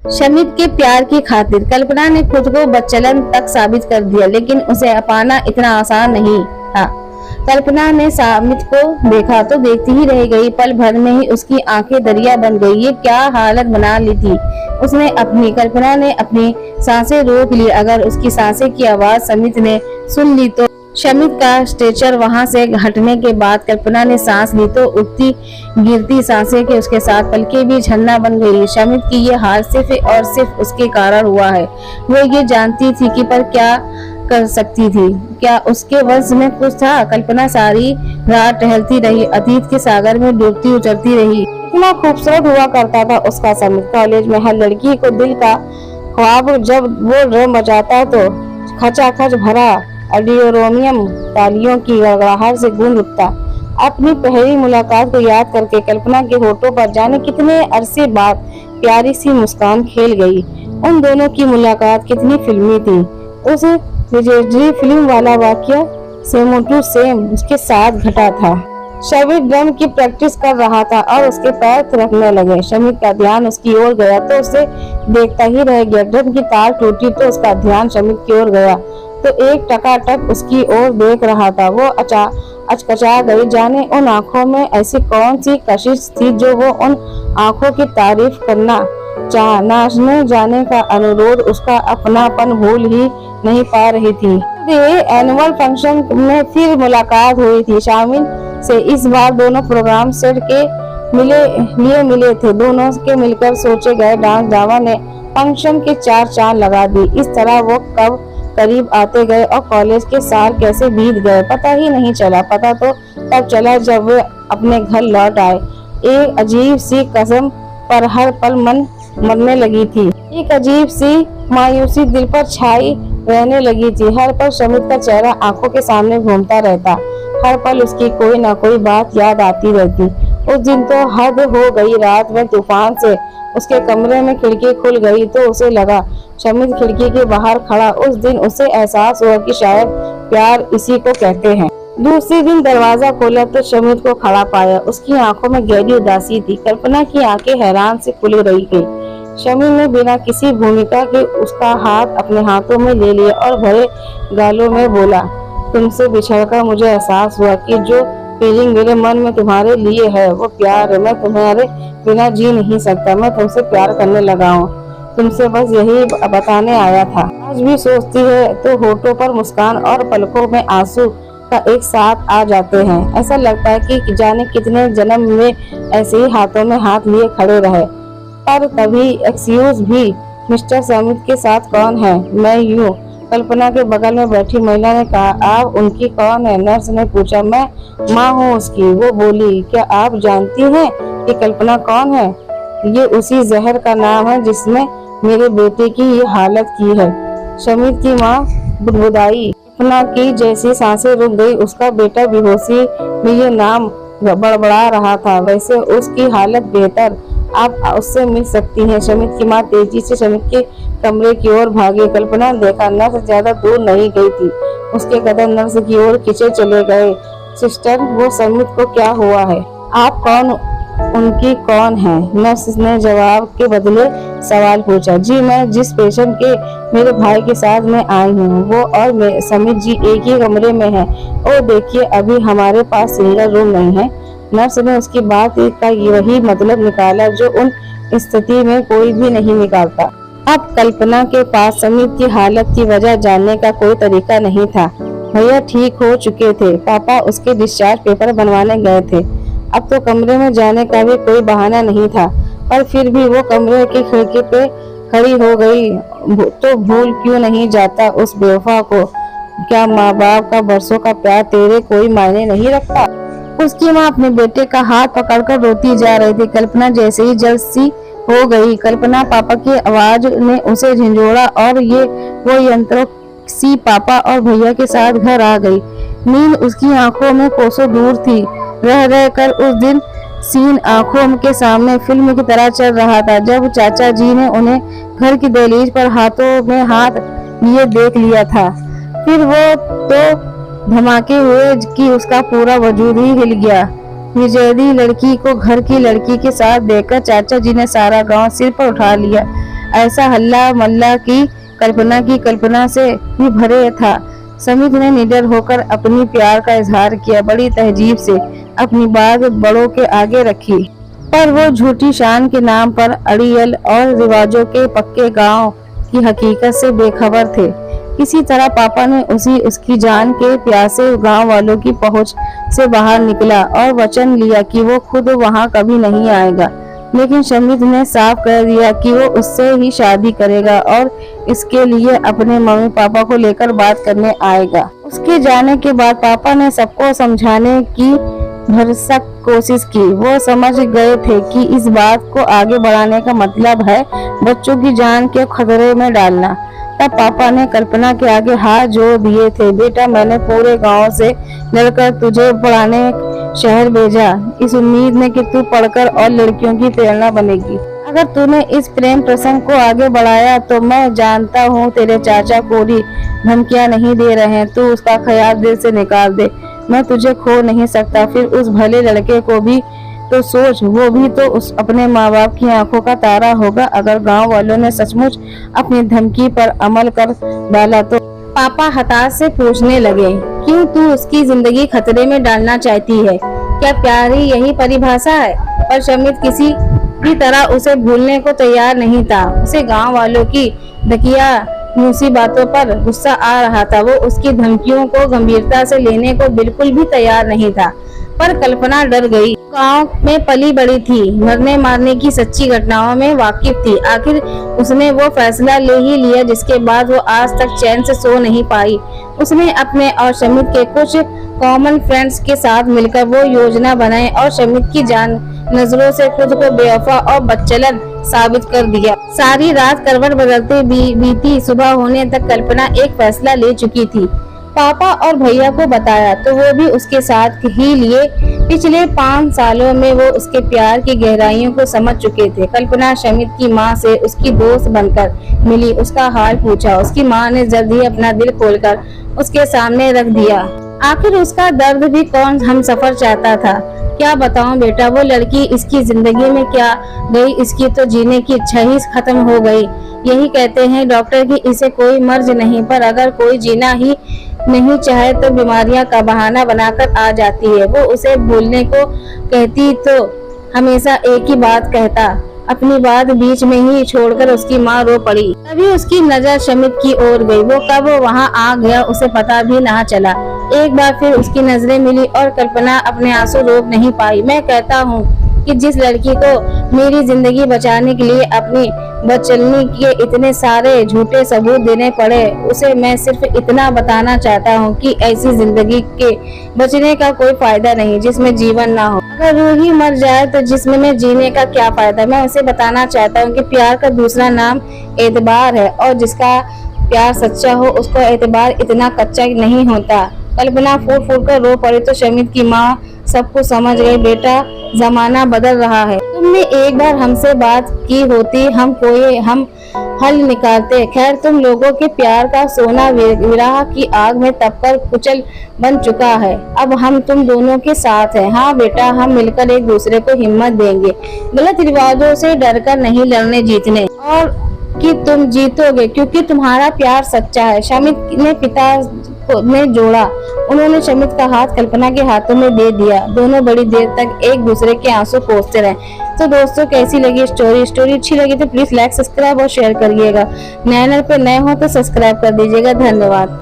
शमित के प्यार की खातिर कल्पना ने खुद को बच्चलन तक साबित कर दिया, लेकिन उसे पाना इतना आसान नहीं था। कल्पना ने शमित को देखा तो देखती ही रह गई। पल भर में ही उसकी आंखें दरिया बन गई। ये क्या हालत बना ली थी उसने अपनी। कल्पना ने अपनी सांसें रोक ली। अगर उसकी सांसें की आवाज शमित ने सुन ली तो। शमित का स्ट्रेचर वहां से हटने के बाद कल्पना ने सांस ली तो उठती गिरती सांसें के उसके साथ पलकें भी झरना बन गई। शमित की ये हाल सिर्फ और सिर्फ उसके कारण हुआ है। वो ये जानती थी कि पर क्या कर सकती थी। क्या उसके वश में कुछ था? कल्पना सारी रात टहलती रही, अतीत के सागर में डूबती उतरती रही। इतना खूबसूरत हुआ करता था उसका शमित। कॉलेज में हर लड़की को दिल का ख्वाब जब वो ड्रम बजाता तो खचाखच भरा ऑडिटोरियम तालियों की गड़गड़ाहट से गूंज उठता। अपनी पहली मुलाकात को याद करके कल्पना के होठों पर जाने कितने अरसे बाद प्यारी सी मुस्कान खेल गई। उन दोनों की मुलाकात कितनी फिल्मी थी। उस लेजेंडरी फिल्म वाला वाकया सेम टू सेम उसके साथ घटा था। शमित ड्रम की प्रैक्टिस कर रहा था और उसके पैर थिरकने लगे। शमित का ध्यान उसकी ओर गया तो उसे देखता ही रह गया। ड्रम की तार टूटी तो उसका ध्यान शमित की ओर गया तो एक टकाटक उसकी ओर देख रहा था। वो अचकचा गई, जाने उन आंखों में ऐसी कौन सी कशिश थी जो वो उन आंखों की तारीफ करना चाह। नाचने जाने का अनुरोध उसका अपनापन भूल ही नहीं पा रही थी। एनुअल फंक्शन में फिर मुलाकात हुई थी शामिल से। इस बार दोनों प्रोग्राम सेट के मिले थे। दोनों के मिलकर सोचे गए डांस ड्रामा ने फंक्शन के चार चांद लगा दी। इस तरह वो कब करीब आते गए और कॉलेज के साल कैसे बीत गए पता ही नहीं चला। पता तो तब चला जब वे अपने घर लौट आए। एक अजीब सी कसम पर हर पल मन मरने लगी थी। एक अजीब सी मायूसी दिल पर छाई रहने लगी थी। हर पल शमित का चेहरा आंखों के सामने घूमता रहता। हर पल उसकी कोई ना कोई बात याद आती रहती। उस दिन तो हद हो गई। रात में तूफान से उसके कमरे में खिड़की खुल गई तो उसे लगा शमित खिड़की के बाहर खड़ा। उस दिन उसे एहसास हुआ कि शायद प्यार इसी को कहते हैं। दूसरे दिन दरवाजा खोला तो शमित को खड़ा पाया। उसकी आंखों में गहरी उदासी थी। कल्पना की आंखें हैरान से खुल रही गई। शमित ने बिना किसी भूमिका के उसका हाथ अपने हाथों में ले लिया और भरे गालों में बोला, तुमसे बिछड़कर मुझे एहसास हुआ कि जो फीलिंग मेरे मन में तुम्हारे लिए है वो प्यार है। मैं तुम्हारे बिना जी नहीं सकता। मैं तुमसे प्यार करने लगा हूँ। तुमसे बस यही बताने आया था। आज भी सोचती है तो होठों पर मुस्कान और पलकों में आंसू का एक साथ आ जाते हैं। ऐसा लगता है कि जाने कितने जन्म में ऐसे ही हाथों में हाथ लिए खड़े रहे। पर तभी एक्सक्यूज भी, मिस्टर शमित के साथ कौन है? मैं यूं। कल्पना के बगल में बैठी महिला ने कहा, आप उनकी कौन है? नर्स ने पूछा। मैं माँ हूँ उसकी। वो बोली, क्या आप जानती हैं कि कल्पना कौन है? ये उसी जहर का नाम है जिसने मेरे बेटे की ये हालत की है। शमित की माँ बुदबुदाई। कल्पना की जैसी सांसें रुक गई। उसका बेटा बेहोशी में ये नाम बड़बड़ा रहा था। वैसे उसकी हालत बेहतर, आप उससे मिल सकती हैं। शमित की माँ तेजी से शमित के कमरे की ओर भागी। कल्पना देखा नर्स ज्यादा दूर नहीं गई थी। उसके कदम नर्स की ओर खींचे चले गए। सिस्टर, वो शमित को क्या हुआ है? आप कौन उनकी कौन है? नर्स ने जवाब के बदले सवाल पूछा। जी, मैं जिस पेशेंट के मेरे भाई के साथ में आई हूँ वो और शमित जी एक ही कमरे में हैं। और देखिए, अभी हमारे पास सिंगल रूम नहीं है। नर्स ने उसकी बात का वही मतलब निकाला जो उन स्थिति में कोई भी नहीं निकालता। अब कल्पना के पास शमित की हालत की वजह जानने का कोई तरीका नहीं था। भैया ठीक हो चुके थे। पापा उसके डिस्चार्ज पेपर बनवाने गए थे। अब तो कमरे में जाने का भी कोई बहाना नहीं था। पर फिर भी वो कमरे की खिड़की पे खड़ी हो गई। तो भूल क्यों नहीं जाता उस बेवफा को? क्या माँ बाप का बरसों का प्यार तेरे कोई मायने नहीं रखता? उसकी माँ अपने बेटे का हाथ पकड़कर रोती जा रही थी। कल्पना जैसे ही जल्द सी हो गई। कल्पना पापा की आवाज ने उसे झंझोड़ा और वो यंत्रों सी पापा और भैया के साथ घर आ गई। नींद उसकी आंखों में कोसों दूर थी। रह रह कर उस दिन सीन आंखों के सामने फिल्म की तरह चल रहा था। जब चाचा जी ने उन्हें घर की दहलीज पर हाथों में हाथ लिए देख लिया था, फिर वो तो धमाके हुए कि उसका पूरा वजूद ही हिल गया। विजयदी लड़की को घर की लड़की के साथ देखकर चाचा जी ने सारा गांव सिर पर उठा लिया। ऐसा हल्ला मल्ला की कल्पना से भी भरे था। समित ने निडर होकर अपनी प्यार का इजहार किया, बड़ी तहजीब से अपनी बात बड़ों के आगे रखी, पर वो झूठी शान के नाम पर अड़ियल और रिवाजों के पक्के गांव की हकीकत से बेखबर थे। किसी तरह पापा ने उसकी जान के प्यासे गांव वालों की पहुंच से बाहर निकला और वचन लिया कि वो खुद वहां कभी नहीं आएगा। लेकिन शमीद ने साफ कह दिया कि वो उससे ही शादी करेगा और इसके लिए अपने मम्मी पापा को लेकर बात करने आएगा। उसके जाने के बाद पापा ने सबको समझाने की भरसक कोशिश की। वो समझ गए थे कि इस बात को आगे बढ़ाने का मतलब है बच्चों की जान के खतरे में डालना। तब पापा ने कल्पना के आगे हाथ जोड़ दिए थे, बेटा मैंने पूरे गांव से लड़कर तुझे पढ़ाने शहर भेजा, इस उम्मीद में कि तू पढ़कर और लड़कियों की प्रेरणा बनेगी। अगर तूने इस प्रेम प्रसंग को आगे बढ़ाया तो मैं जानता हूँ तेरे चाचा कोरी धमकियाँ नहीं दे रहे हैं, तू उसका ख्याल दिल से निकाल दे। मैं तुझे खो नहीं सकता। फिर उस भले लड़के को भी तो सोच, वो भी तो उस अपने माँ बाप की आंखों का तारा होगा। अगर गांव वालों ने सचमुच अपनी धमकी पर अमल कर डाला तो। पापा हताश से पूछने लगे, क्यों तू उसकी जिंदगी खतरे में डालना चाहती है? क्या प्यार ही यही परिभाषा है? पर शमीद किसी भी तरह उसे भूलने को तैयार नहीं था। उसे गांव वालों की दकिया न्यूसी बातों पर गुस्सा आ रहा था। वो उसकी धमकियों को गंभीरता से लेने को बिल्कुल भी तैयार नहीं था। पर कल्पना डर गई। गांव में पली बड़ी थी, मरने मारने की सच्ची घटनाओं में वाकिफ थी। आखिर उसने वो फैसला ले ही लिया जिसके बाद वो आज तक चैन से सो नहीं पाई। उसने अपने और शमीद के कुछ कॉमन फ्रेंड्स के साथ मिलकर वो योजना बनाई और शमीद की जान नजरों से खुद को बेवफा और बच्चलन साबित कर दिया। सारी रात करवट बदलते बीती। सुबह होने तक कल्पना एक फैसला ले चुकी थी। पापा और भैया को बताया तो वो भी उसके साथ ही लिए। पिछले 5 सालों में वो उसके प्यार की गहराइयों को समझ चुके थे। कल्पना शमीद की माँ से उसकी दोस्त बनकर मिली, उसका हाल पूछा। उसकी माँ ने जल्द ही अपना दिल खोलकर उसके सामने रख दिया। आखिर उसका दर्द भी कौन हम सफर चाहता था। क्या बताऊं बेटा, वो लड़की इसकी जिंदगी में क्या गई, इसकी तो जीने की इच्छा ही खत्म हो गई। यही कहते हैं डॉक्टर कि इसे कोई मर्ज नहीं, पर अगर कोई जीना ही नहीं चाहे तो बीमारियां का बहाना बनाकर आ जाती है। वो उसे भूलने को कहती तो हमेशा एक ही बात कहता। अपनी बात बीच में ही छोड़कर उसकी माँ रो पड़ी। तभी उसकी नजर शमीद की ओर गई। वो कब वहां आ गया उसे पता भी ना चला। एक बार फिर उसकी नजरें मिली और कल्पना अपने आंसू रोक नहीं पाई। मैं कहता हूँ कि जिस लड़की को मेरी जिंदगी बचाने के लिए अपनी बचलनी के इतने सारे झूठे सबूत देने पड़े, उसे मैं सिर्फ इतना बताना चाहता हूँ कि ऐसी जिंदगी के बचने का कोई फायदा नहीं जिसमें जीवन ना हो। अगर रूह ही मर जाए तो जिस्म में जीने का क्या फायदा। मैं उसे बताना चाहता हूँ कि प्यार का दूसरा नाम एतबार है और जिसका प्यार सच्चा हो उसका एतबार इतना कच्चा नहीं होता। कल्पना फूट फूट कर रो पड़ी तो शमीद की माँ सब कुछ समझ गई। बेटा, जमाना बदल रहा है, तुमने एक बार हमसे बात की होती, हम हल निकालते। खैर, तुम लोगों के प्यार का सोना विरह की आग में तपकर कुचल बन चुका है। अब हम तुम दोनों के साथ हैं। हाँ बेटा, हम मिलकर एक दूसरे को हिम्मत देंगे। गलत रिवाजों से डरकर नहीं लड़ने जीतने, और कि तुम जीतोगे क्योंकि तुम्हारा प्यार सच्चा है। शमीद ने पिता ने जोड़ा। उन्होंने शमीद का हाथ कल्पना के हाथों में दे दिया। दोनों बड़ी देर तक एक दूसरे के आंसू पोंछते रहे। तो दोस्तों, कैसी लगी स्टोरी अच्छी लगी तो प्लीज लाइक, सब्सक्राइब और शेयर करिएगा। नए पे नए हो तो सब्सक्राइब कर दीजिएगा। धन्यवाद।